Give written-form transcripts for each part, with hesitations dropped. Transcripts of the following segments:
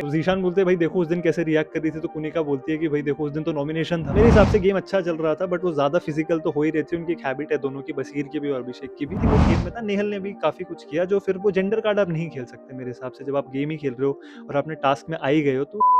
तो ज़ीशान बोलते हैं भाई देखो उस दिन कैसे रिएक्ट कर रही थी, तो कुनिका बोलती है कि भाई देखो उस दिन तो नॉमिनेशन था। मेरे हिसाब से गेम अच्छा चल रहा था, बट वो ज्यादा फिजिकल तो हो ही रही थी। उनकी एक हैबिट है दोनों की, बसीर की भी और अभिषेक की भी। वो गेम में था, नेहल ने भी काफी कुछ किया जो फिर वो जेंडर कार्ड आप नहीं खेल सकते मेरे हिसाब से। जब आप गेम ही खेल रहे हो और अपने टास्क में आ ही गए हो तो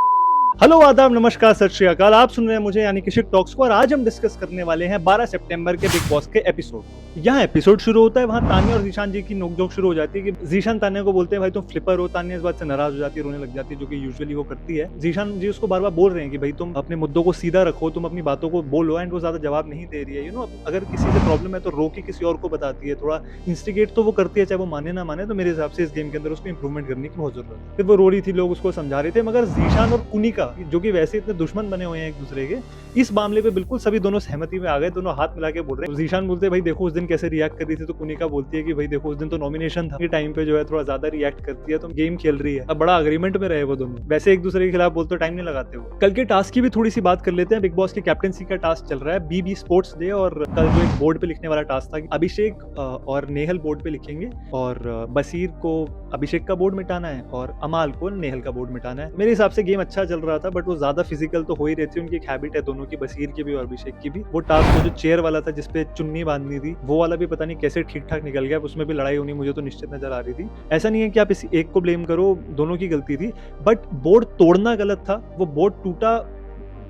हेलो आदाब नमस्कार सत श्री अकाल, आप सुन रहे हैं मुझे यानी कि शिट टॉक्स को। और आज हम डिस्कस करने वाले हैं 12 सितंबर के बिग बॉस के एपिसोड को। यहाँ एपिसोड शुरू होता है, वहाँ तान्या और जीशान जी की नोकझोंक शुरू हो जाती है कि जीशान तान्या को बोलते हैं भाई तुम फ्लिपर हो। तान्या इस बात से नाराज हो जाती है, रोने लग जाती है, जो कि यूजुअली वो करती है। जीशान जी उसको बार बार बोल रहे हैं कि भाई तुम अपने मुद्दों को सीधा रखो, तुम अपनी बातों को बोलो, एंड वो ज्यादा जवाब नहीं दे रही है। अगर किसी से प्रॉब्लम है तो रोक के किसी और को बताती है, थोड़ा इंस्टिगेट तो वो करती है, चाहे वो माने ना माने। तो मेरे हिसाब से इस गेम के अंदर उसको इंप्रूवमेंट करने की बहुत जरूरत है। फिर वो रो रही थी, लोग उसको समझा रहे थे, मगर जीशान और कुनिका जो कि वैसे इतने दुश्मन बने हुए हैं एक दूसरे के, इस मामले पे बिल्कुल सभी दोनों सहमति में आ गए। दोनों हाथ मिला के बोल रहे हैं। जीशान बोलते हैं भाई देखो उस दिन कैसे रिएक्ट कर रही थी, तो कुनिका बोलती है कि भाई देखो उस दिन तो नॉमिनेशन था, टाइम पे जो है थोड़ा ज्यादा रिएक्ट करती है, तो गेम खेल रही है। अब बड़ा अग्रीमेंट में रहे वो दोनों, वैसे एक दूसरे के खिलाफ बोलते टाइम नहीं लगाते वो। कल के टास्क की भी थोड़ी सी बात कर लेते हैं। बिग बॉस की कैप्टनसी का टास्क चल रहा है, बीबी स्पोर्ट्स डे, और कल जो एक बोर्ड पे लिखने वाला टास्क था, अभिषेक और नेहल बोर्ड पे लिखेंगे, और बसीर को अभिषेक का बोर्ड मिटाना है और अमाल को नेहल का बोर्ड मिटाना है। मेरे हिसाब से गेम अच्छा चल रहा था, बट वो ज्यादा फिजिकल तो हो ही रहती है। उनकी एक हैबिट है दोनों की, बसीर की भी और अभिषेक की भी। वो टास्क जो चेयर वाला था जिसपे चुन्नी बांधनी थी, वो वाला भी पता नहीं कैसे ठीक ठाक निकल गया। उसमें भी लड़ाई होनी मुझे तो निश्चित नजर आ रही थी। ऐसा नहीं है कि आप इस एक को ब्लेम करो, दोनों की गलती थी, बट बोर्ड तोड़ना गलत था। वो बोर्ड टूटा,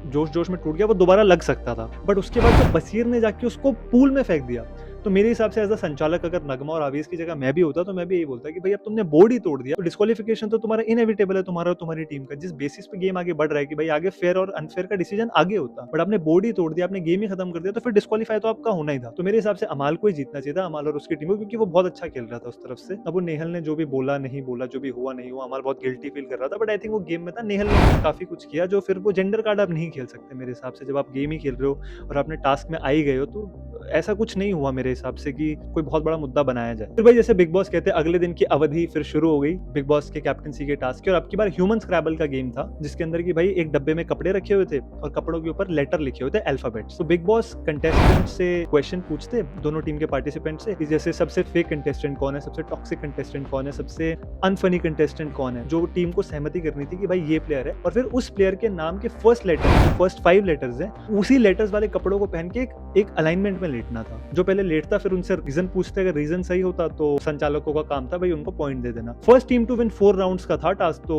जोश जोश में टूट गया, वो दोबारा लग सकता था, बट उसके बाद तो बसीर ने जाके उसको पूल में फेंक दिया। तो मेरे हिसाब से एज अ संचालक अगर नगमा और आवेश की जगह मैं भी होता तो मैं भी यही बोलता कि भाई अब तुमने बोर्ड ही तोड़ दिया, तो डिस्क्वालिफिकेशन तो तुम्हारा इनएविटेबल है, तुम्हारा और तुम्हारी टीम का। जिस बेसिस पे गेम आगे बढ़ रहा है कि भाई आगे फेयर और अनफेयर का डिसीजन आगे होता, बट आपने बोर्ड ही तोड़ दिया, आपने गेम ही खत्म कर दिया, तो फिर डिस्क्वालीफाई तो आपका होना ही था। तो मेरे हिसाब से अमाल को ही जीतना चाहिए था, अमाल और उसकी टीम को, क्योंकि वो बहुत अच्छा खेल रहा था उस तरफ से। अब वो नेहल ने जो भी बोला नहीं बोला, जो भी हुआ नहीं हुआ, अमाल बहुत गिल्टी फील कर रहा था, बट आई थिंक वो गेम में था। नेहल ने काफी कुछ किया जो फिर वो जेंडर कार्ड आप नहीं खेल सकते मेरे हिसाब से। जब आप गेम ही खेल रहे हो और अपने टास्क में आ ही गए हो, तो ऐसा कुछ नहीं हुआ मेरे हिसाब से कि कोई बहुत बड़ा मुद्दा बनाया जाए। फिर भाई जैसे बिग बॉस कहते हैं, अगले दिन की अवधि फिर शुरू हो गई बिग बॉस के कैप्टनसी के टास्क की, और अब की बार ह्यूमन स्क्रैबल का गेम था, जिसके अंदर की भाई एक डब्बे में कपड़े रखे हुए थे और कपड़ों के ऊपर लेटर लिखे हुए थे, अल्फाबेट्स। तो बिग बॉस कंटेस्टेंट से क्वेश्चन पूछते दोनों टीम के पार्टिसिपेंट से कि जैसे सबसे फेक कंटेस्टेंट कौन है, सबसे टॉक्सिक कंटेस्टेंट कौन है, सबसे अनफनी कंटेस्टेंट कौन है। जो टीम को सहमति करनी थी कि भाई ये प्लेयर है, और फिर उस प्लेयर के नाम के फर्स्ट लेटर, फर्स्ट 5 लेटर्स है, उसी लेटर्स वाले कपड़ों को पहन के एक अलाइनमेंट में लेटना था। जो पहले लेटता फिर उनसे रीजन पूछते, अगर रीजन सही होता तो संचालकों का काम था भाई उनको पॉइंट दे देना। First team to win 4 rounds का था टास्क। तो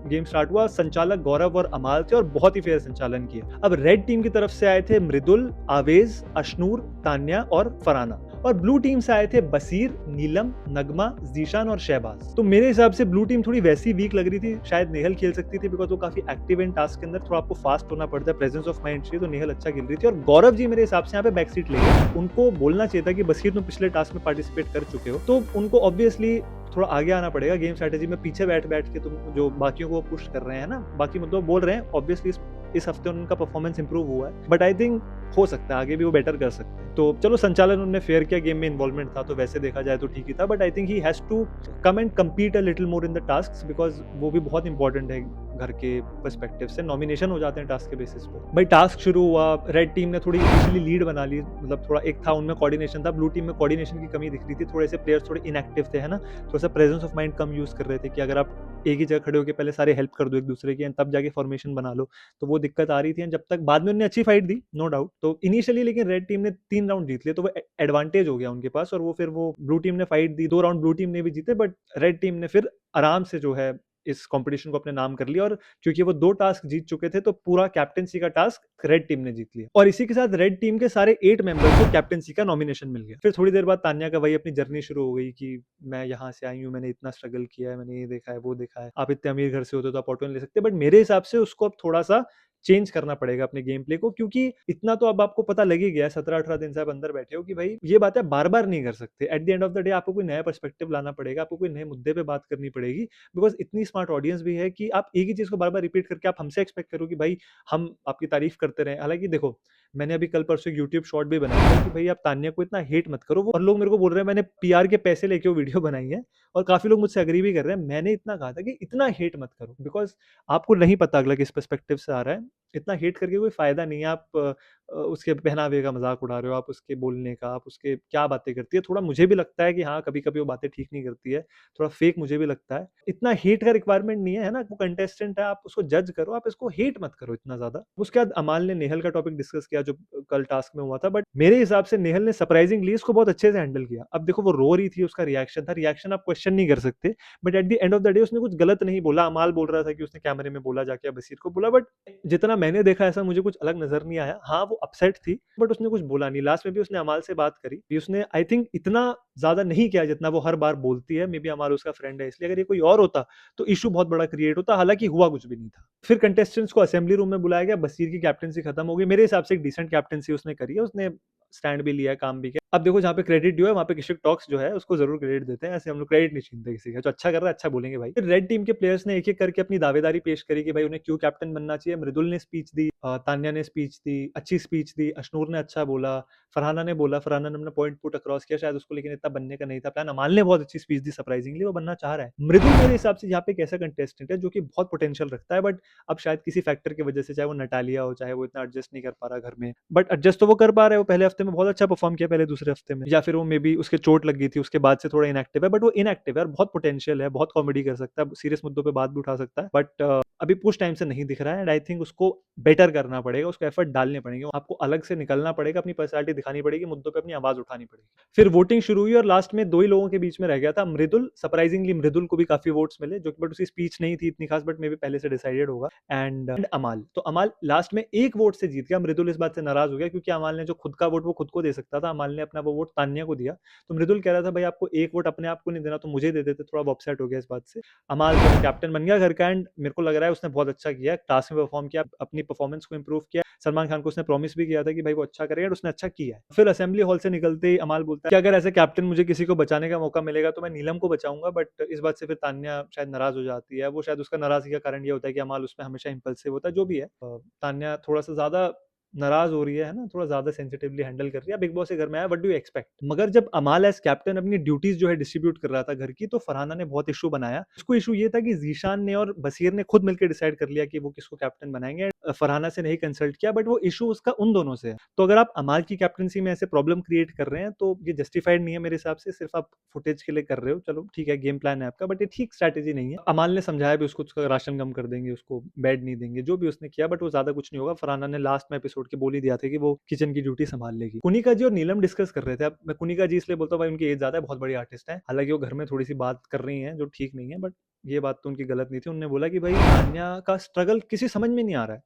गेम स्टार्ट हुआ, संचालक गौरव और अमाल थे और बहुत ही फेयर संचालन किया। अब रेड टीम की तरफ से आए थे मृदुल, आवेज, अशनूर, तान्या और फराना, और ब्लू टीम से आए थे बसीर, नीलम, नगमा, जीशान और शहबाज। तो मेरे हिसाब से ब्लू टीम थोड़ी वैसी वीक लग रही थी, शायद नेहल खेल सकती थी, बिकॉज वो काफी एक्टिव इन टास्क के अंदर, थोड़ा आपको फास्ट होना पड़ता है, प्रेजेंस ऑफ माइंड चाहिए, तो नेहल अच्छा खेल रही थी। और गौरव जी मेरे हिसाब से यहाँ पे बैक सीट ले गए। उनको बोलना चाहिए था कि बसीर तुम पिछले टास्क में पार्टिसिपेट कर चुके हो, तो उनको ऑब्वियसली थोड़ा आगे आना पड़ेगा गेम स्ट्रेटेजी में। पीछे बैठ बैठ के तुम जो बाकियों को पुश कर रहे हैं ना, बाकी मुद्दों बोल रहे हैं, ऑब्वियसली इस हफ्ते उनका परफॉर्मेंस इंप्रूव हुआ है, बट आई थिंक हो सकता है आगे भी वो बेटर कर सकते हैं। तो चलो संचालन उन्होंने फेयर किया, गेम में इन्वॉल्वमेंट था, तो वैसे देखा जाए तो ठीक ही था, but I think he has to come and compete a little more in the task, because वो भी बहुत इंपॉर्टेंट है घर के पर्सपेक्टिव से। नॉमिनेशन हो जाते हैं टास्क के बेसिस पे। भाई टास्क शुरू हुआ, रेड टीम ने थोड़ी इनिशियली लीड बना ली, मतलब थोड़ा एक था उनमें कोऑर्डिनेशन था, ब्लू टीम में कोऑर्डिनेशन की कमी दिख रही थी, थोड़े से प्लेयर्स थोड़े इनएक्टिव थे, है ना, थोड़ा सा presence of mind come use कर रहे थे कि अगर आप एक ही जगह खड़े होकर पहले सारे हेल्प कर दो एक दूसरे की, तब जाके फॉर्मेशन बना लो, तो वो दिक्कत आ रही थी। जब तक बाद में उन्होंने अच्छी फाइट दी, नो डाउट, तो इनिशियली लेकिन रेड टीम ने 3 राउंड जीत लिए, तो वो एडवांटेज हो गया उनके पास, और वो फिर वो ब्लू टीम ने फाइट दी, 2 राउंड ब्लू टीम ने भी जीते, बट रेड टीम ने फिर आराम से जो है इस कंपटीशन को अपने नाम कर लिया। और क्योंकि वो 2 टास्क जीत चुके थे, तो पूरा कैप्टेंसी का टास्क रेड टीम ने जीत लिया, और इसी के साथ रेड टीम के सारे 8 मेंबर्स को कैप्टेंसी का नॉमिनेशन मिल गया। फिर थोड़ी देर बाद तान्या का भाई अपनी जर्नी शुरू हो गई कि मैं यहाँ से आई हूँ, मैंने इतना स्ट्रगल किया है, मैंने ये देखा है वो देखा है, आप इतने अमीर घर से होते तो आप ऑटो नहीं ले सकते, बट मेरे हिसाब से उसको अब थोड़ा सा चेंज करना पड़ेगा अपने गेम प्ले को, क्योंकि इतना तो अब आपको पता लग ही गया है, 17-18 दिन से आप अंदर बैठे हो, कि भाई ये बातें बार बार नहीं कर सकते। At the end of the day आपको कोई नया पर्सपेक्टिव लाना पड़ेगा, आपको कोई नए मुद्दे पे बात करनी पड़ेगी, बिकॉज इतनी स्मार्ट ऑडियंस भी है कि आप एक ही चीज को बार बार रिपीट करके आप हमसे एक्सपेक्ट करो कि भाई हम आपकी तारीफ करते रहे। हालांकि देखो, मैंने अभी कल परसों यूट्यूब शॉर्ट भी बनाया था कि भाई आप तान्या को इतना हेट मत करो, और लोग मेरे को बोल रहे हैं मैंने पीआर के पैसे लेके वो वीडियो बनाई है, और काफी लोग मुझसे अग्री भी कर रहे हैं। मैंने इतना कहा था कि इतना हेट मत करो, बिकॉज आपको नहीं पता अगला किस पर्सपेक्टिव से आ रहा है, इतना हेट करके कोई फायदा नहीं है। आप उसके पहनावे का मज़ाक उड़ा रहे हो, आप उसके बोलने का, आप उसके क्या बातें करती है, थोड़ा मुझे भी लगता है कि हाँ, कभी-कभी वो बातें ठीक नहीं करती है, थोड़ा फेक मुझे भी लगता है। इतना हेट का रिक्वायरमेंट नहीं है, है ना? वो कंटेस्टेंट है, आप उसको जज करो, आप इसको हेट मत करो इतना ज़्यादा। उसके बाद अमाल ने नेहल का टॉपिक डिस्कस किया जो कल टास्क में हुआ था, बट मेरे हिसाब से नेहल ने सरप्राइजिंगली इसको बहुत अच्छे से हैंडल किया। अब देखो वो रो रही थी, उसका रिएक्शन था, रिएक्शन आप क्वेश्चन नहीं कर सकते, but at the end of the day उसने कुछ गलत नहीं बोला। अमाल बोल रहा था कि उसने कैमरे में बोला जाके या बशीर को बोला, बट जितना मैंने देखा ऐसा मुझे कुछ अलग नज़र नहीं आया। हाँ, वो अपसेट थी, बट उसने कुछ बोला नहीं। लास्ट में भी उसने अमाल से बात करी, भी उसने आई थिंक इतना ज़्यादा नहीं किया जितना वो हर बार बोलती है। मे बी अमाल उसका फ्रेंड है इसलिए, अगर ये कोई और होता तो इश्यू बहुत बड़ा क्रिएट होता, हालाँकि हुआ कुछ भी नहीं था। फिर कंटेस्टेंट्स को असेंबली रूम में बुलाया गया, बशीर की कैप्टेंसी खत्म हो गई। मेरे हिसाब से एक डिसेंट कैप्टेंसी उसने करी है, उसने स्टैंड भी लिया है, काम भी किया। अब देखो जहाँ पे क्रेडिट ड्यू है वहाँ पे किशिक टॉक्स जो है उसको ज़रूर क्रेडिट देते हैं, ऐसे हम लोग क्रेडिट नहीं छीनते किसी का, जो अच्छा कर रहा है अच्छा बोलेंगे भाई। फिर रेड टीम के प्लेयर्स ने एक-एक करके अपनी दावेदारी पेश करी कि भाई उन्हें क्यों कैप्टन बनना चाहिए। मृदुल ने स्पीच दी, तान्या ने स्पीच दी, अच्छी स्पीच दी, अशनूर ने अच्छा बोला, फरहाना ने बोला, फरहाना ने अपना पॉइंट पुट अक्रॉस किया, शायद उसको लेकिन इतना बनने का नहीं था प्लान। अमाल ने बहुत अच्छी स्पीच दी, सरप्राइजिंगली वो बनना चाह रहा है। मृदुल मेरे हिसाब से यहाँ पे एक ऐसा कंटेस्टेंट है जो कि बहुत पोटेंशियल रखता है, बट अब शायद किसी फैक्टर की वजह से, चाहे वो नटालिया हो, चाहे वो इतना एडजस्ट नहीं कर पा रहा घर में, बट एडजस्ट तो वो कर पा रहा है। वो पहले हफ्ते में बहुत अच्छा परफॉर्म किया, पहले दूसरे हफ्ते में, या फिर वो मे बी उसके चोट लग गई थी, उसके बाद से थोड़ा इनएक्टिव है, बट वो इनएक्टिव है और बहुत पोटेंशियल है, बहुत कॉमेडी कर सकता है, सीरियस मुद्दों पे बात भी उठा सकता है, बट अभी कुछ टाइम से नहीं दिख रहा है। एंड आई थिंक उसको बेटर करना पड़ेगा, उसको एफर्ट डालने पड़ेंगे, आपको अलग से निकलना पड़ेगा, अपनी पर्सनैलिटी दिखानी पड़ेगी, मुद्दों पे अपनी आवाज उठानी पड़ेगी। फिर वोटिंग शुरू हुई और लास्ट में 2 ही लोगों के बीच में रह गया था, मृदुल। सरप्राइजिंगली मृदुल को भी काफ़ी वोट्स मिले, जो कि बट उसकी स्पीच नहीं थी इतनी खास, बट मे बी पहले से डिसाइडेड होगा। एंड अमाल, तो अमाल लास्ट में 1 वोट से जीत गया। मृदुल इस बात से नाराज़ हो गया क्योंकि अमाल ने जो खुद का वोट वो खुद को दे सकता था, अमाल ने अपना वो वोट तान्या को दिया। तो मृदुल कह रहा था भाई आपको 1 वोट अपने आप को नहीं देना तो मुझे दे देते, थोड़ा वो अपसेट हो गया इस बात से। अमाल जो कैप्टन बन गया घर का, एंड मेरे को लग रहा है उसने बहुत अच्छा किया, टास्क में परफॉर्म किया, अपनी परफॉर्मेंस को इंप्रूव किया। सलमान खान को उसने प्रॉमिस भी किया था कि भाई वो अच्छा करेगा, और उसने अच्छा किया है। फिर असेंबली हॉल से निकलते ही अमाल बोलता है कि अगर ऐसे कैप्टन मुझे किसी को बचाने का मौका मिलेगा तो मैं नीलम को बचाऊंगा, बट इस बात से फिर तान्या शायद नाराज हो जाती है। वो शायद उसका नाराजगी का कारण ये होता है कि अमाल उसमें हमेशा इंपल्सिव होता है, जो भी है। तान्या थोड़ा सा ज्यादा नाराज हो रही है ना, थोड़ा ज्यादा सेंसिटिवली हैंडल कर रही है। बिग बॉस के घर में आया, व्हाट डू यू एक्सपेक्ट। मगर जब अमाल एज कैप्टन अपनी ड्यूटीज जो है डिस्ट्रीब्यूट कर रहा था घर की, तो फरहाना ने बहुत इशू बनाया। उसको इशू ये था कि जीशान ने और बसीर ने खुद मिलकर डिसाइड कर लिया कि वो किसको कैप्टन बनाएंगे, फरहाना से नहीं कंसल्ट किया, बट वो इशू उसका उन दोनों से है। तो अगर आप अमाल की कैप्टनसी में ऐसे प्रॉब्लम क्रिएट कर रहे हैं तो ये जस्टिफाइड नहीं है मेरे हिसाब से, सिर्फ आप फुटेज के लिए कर रहे हो। चलो ठीक है, गेम प्लान है आपका, बट ये ठीक स्ट्रैटेजी नहीं है। अमाल ने समझाया भी उसको, उसका राशन कम कर देंगे, उसको बेड नहीं देंगे, जो भी उसने किया, बट वो ज्यादा कुछ नहीं होगा। फरहाना ने लास्ट में एपिसोड के बोल ही दिया था कि वो किचन की ड्यूटी संभाल लेगी। कुनिका जी और नीलम डिस्कस कर रहे थे। अब मैं कुनिका जी इसलिए बोलता हूँ, भाई उनकी एज ज्यादा है, बहुत बड़ी आर्टिस्ट है, हालांकि वो घर में थोड़ी सी बात कर रही है जो ठीक नहीं है, बट ये बात तो उनकी गलत नहीं थी। उन्होंने बोला कि भाई तान्या का स्ट्रगल किसी समझ में नहीं आ रहा है,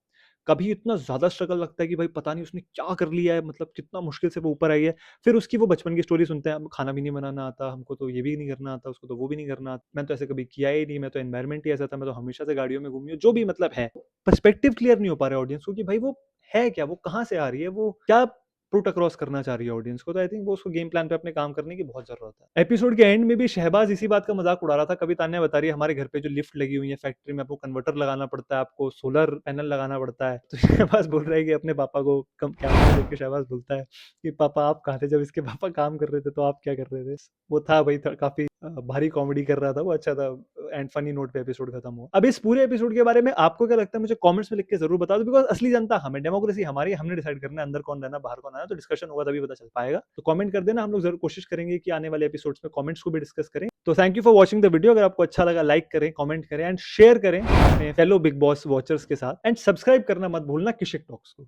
कभी इतना ज़्यादा स्ट्रगल लगता है कि भाई पता नहीं उसने क्या कर लिया है, मतलब कितना मुश्किल से वो ऊपर आई है। फिर उसकी वो बचपन की स्टोरी सुनते हैं, खाना भी नहीं बनाना आता, हमको तो ये भी नहीं करना आता, उसको तो वो भी नहीं करना आता, मैं तो ऐसे कभी किया ही नहीं, मैं तो एनवायरनमेंट ही ऐसा था, मैं तो हमेशा से गाड़ियों में घूमी हूँ, जो भी मतलब है। पर्सपेक्टिव क्लियर नहीं हो पा रहा है ऑडियंस को कि भाई वो है क्या, वो कहाँ से आ रही है, वो क्या पुट अक्रॉस करना चाह रही है ऑडियंस को। तो आई थिंक वो उसको गेम प्लान पे अपने काम करने की बहुत जरूरत है। एपिसोड के एंड में भी शहबाज इसी बात का मजाक उड़ा रहा था। कभी तान्या बता रही है हमारे घर पे जो लिफ्ट लगी हुई है फैक्ट्री में, आपको कन्वर्टर लगाना पड़ता है, आपको सोलर पैनल लगाना पड़ता है। तो शहबाज बोल रहा है कि अपने पापा को कम कैमरा देख के शहबाज बोलता है कि पापा आप कहाँ थे जब इसके पापा काम कर रहे थे, तो आप क्या कर रहे थे। वो था भाई काफी भारी कॉमेडी कर रहा था वो, अच्छा था। एंड फनी नोट पे एपिसोड खत्म हुआ। अब इस पूरे एपिसोड के बारे में आपको क्या लगता है मुझे कमेंट्स में लिख के जरूर बता दो, बिकॉज असली जनता हमें, डेमोक्रेसी हमारी, हमने डिसाइड करना है अंदर कौन रहना बाहर कौन आना, तो डिस्कशन होगा तभी पता चल पाएगा। तो कमेंट कर देना, हम लोग जरूर कोशिश करेंगे कि आने वाले एपिसोड्स में कमेंट्स को भी डिस्कस करें। तो thank you for watching the video. अगर आपको अच्छा लगा लाइक करें, कमेंट करें एंड शेयर करें अपने फेलो बिग बॉस वॉचर्स के साथ, एंड सब्सक्राइब करना मत भूलना किशिक टॉक्स को।